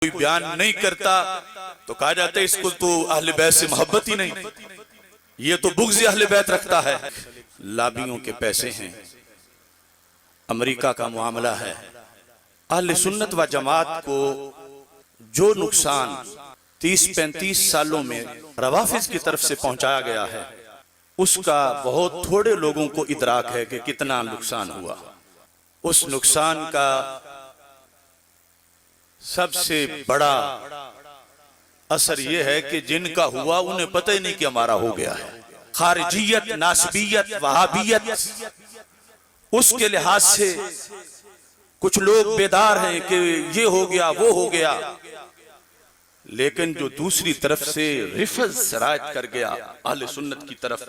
کوئی بیان نہیں کرتا تو کہا جاتا ہے اس کو تو اہل بیت سے محبت ہی نہیں، یہ تو بغض اہل بیت رکھتا ہے۔ لابیوں کے پیسے ہیں، امریکہ کا معاملہ ہے۔ اہل سنت و جماعت کو جو نقصان 30-35 سالوں میں روافض کی طرف سے پہنچایا گیا ہے، اس کا بہت تھوڑے لوگوں کو ادراک ہے کہ کتنا نقصان ہوا۔ اس نقصان کا سب سے بڑا اثر یہ ہے کہ جن کا ہوا انہیں پتہ ہی نہیں کہ ہمارا ہو گیا ہے۔ خارجیت، ناسبیت، وہابیت، اس کے لحاظ سے کچھ لوگ بیدار ہیں کہ یہ ہو گیا وہ ہو گیا، لیکن جو دوسری طرف سے رفض سرایت کر گیا اہل سنت کی طرف،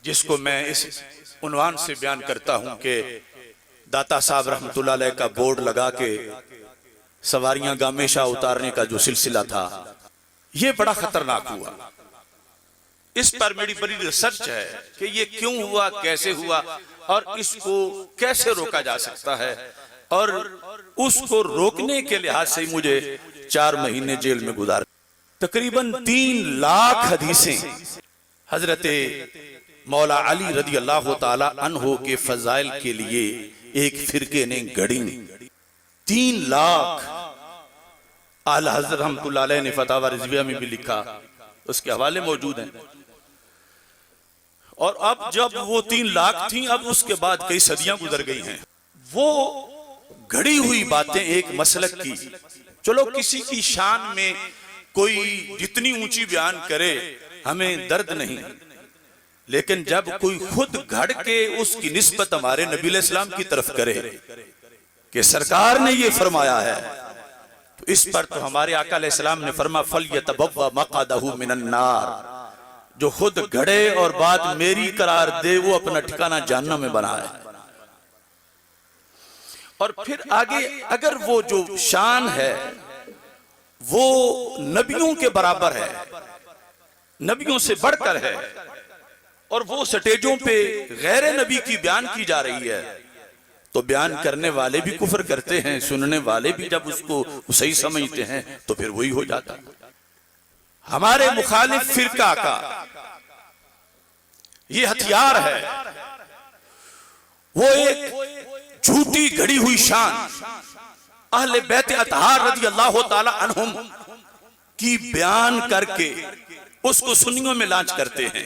جس کو میں اس عنوان سے بیان کرتا ہوں کہ داتا صاحب رحمت اللہ علیہ کا بورڈ لگا کے سواریاں گامیشہ اتارنے کا جو سلسلہ تھا، یہ بڑا خطرناک ہوا۔ اس پر میری بڑی ریسرچ ہے کہ یہ کیوں ہوا، کیسے ہوا، اور اس کو کیسے روکا جا سکتا ہے، اور اس کو روکنے کے لحاظ سے مجھے 4 مہینے جیل میں گزار۔ تقریباً 3 لاکھ حدیثیں حضرت مولا علی رضی اللہ تعالی عنہ کے فضائل کے لیے ایک فرقے نے گھڑی۔ 3 لاکھ اعلی حضرت رحمت اللہ علیہ نے فتاوی رضویہ میں بھی لکھا، اس کے حوالے موجود ہیں۔ اور اب جب وہ 3 لاکھ تھیں، اب اس کے بعد کئی صدیاں گزر گئی ہیں، وہ گھڑی ہوئی باتیں ایک مسلک کی، چلو کسی کی شان میں کوئی جتنی اونچی بیان کرے ہمیں درد نہیں، لیکن جب کوئی خود گھڑ کے اس کی نسبت ہمارے نبی علیہ السلام کی طرف کرے کہ سرکار نے یہ فرمایا ہے، تو اس پر تو ہمارے آقا علیہ السلام نے فرمایا فَلْيَتَبَوَّأْ مَقْعَدَهُ مِنَ النَّارِ، جو خود گھڑے اور بات میری قرار دے وہ اپنا ٹھکانہ جہنم میں بنائے۔ اور پھر آگے اگر وہ جو شان ہے وہ نبیوں کے برابر ہے، نبیوں سے بڑھ کر ہے، اور وہ سٹیجوں پہ غیر نبی کی بیان کی جا رہی ہے، تو بیان کرنے والے بھی کفر کرتے ہیں، سننے والے بھی جب اس کو صحیح سمجھتے ہیں تو پھر وہی ہو جاتا ہے۔ ہمارے مخالف فرقہ کا یہ ہتھیار ہے، وہ ایک جھوٹی گھڑی ہوئی شان اہل بیت اطہار رضی اللہ تعالی عنہم کی بیان کر کے اس کو سنیوں میں لانچ کرتے ہیں۔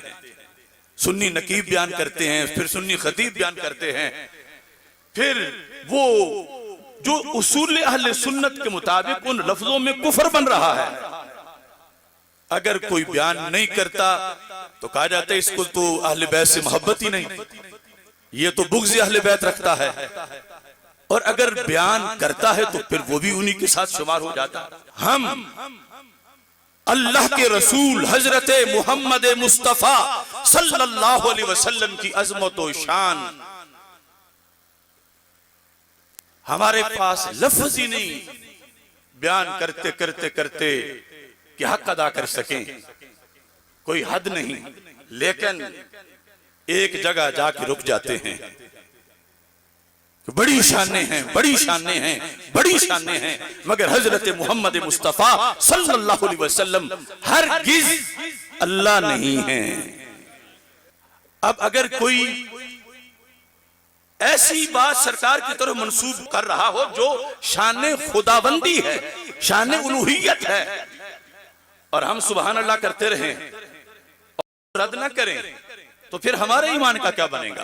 سنی نقیب بیان کرتے ہیں، پھر سنی خطیب بیان کرتے ہیں، پھر وہ جو اصول اہل سنت کے مطابق ان لفظوں میں کفر بن رہا ہے۔ اگر کوئی بیان نہیں کرتا تو کہا جاتا ہے اس کو تو اہل بیت سے محبت ہی نہیں، یہ تو بغض اہل بیت رکھتا ہے، اور اگر بیان کرتا ہے تو پھر وہ بھی انہی کے ساتھ شمار ہو جاتا ہے۔ ہم اللہ کے رسول حضرت محمد مصطفیٰ صلی اللہ علیہ وسلم کی عظمت و شان ہمارے پاس لفظ ہی نہیں بیان کرتے کرتے کرتے کہ حق ادا کر سکیں، کوئی حد نہیں، لیکن ایک جگہ جا کے رک جاتے ہیں۔ بڑی شانیں ہیں، بڑی شانیں ہیں، بڑی شانیں ہیں، مگر حضرت محمد مصطفیٰ صلی اللہ علیہ وسلم ہرگز اللہ نہیں ہیں۔ اب اگر کوئی ایسی بات سرکار کی طرف منسوب کر رہا ہو جو شان خداوندی ہے، شان الوہیت ہے، اور ہم سبحان اللہ کرتے رہیں اور رد نہ کریں، تو پھر ہمارے ایمان کا کیا بنے گا؟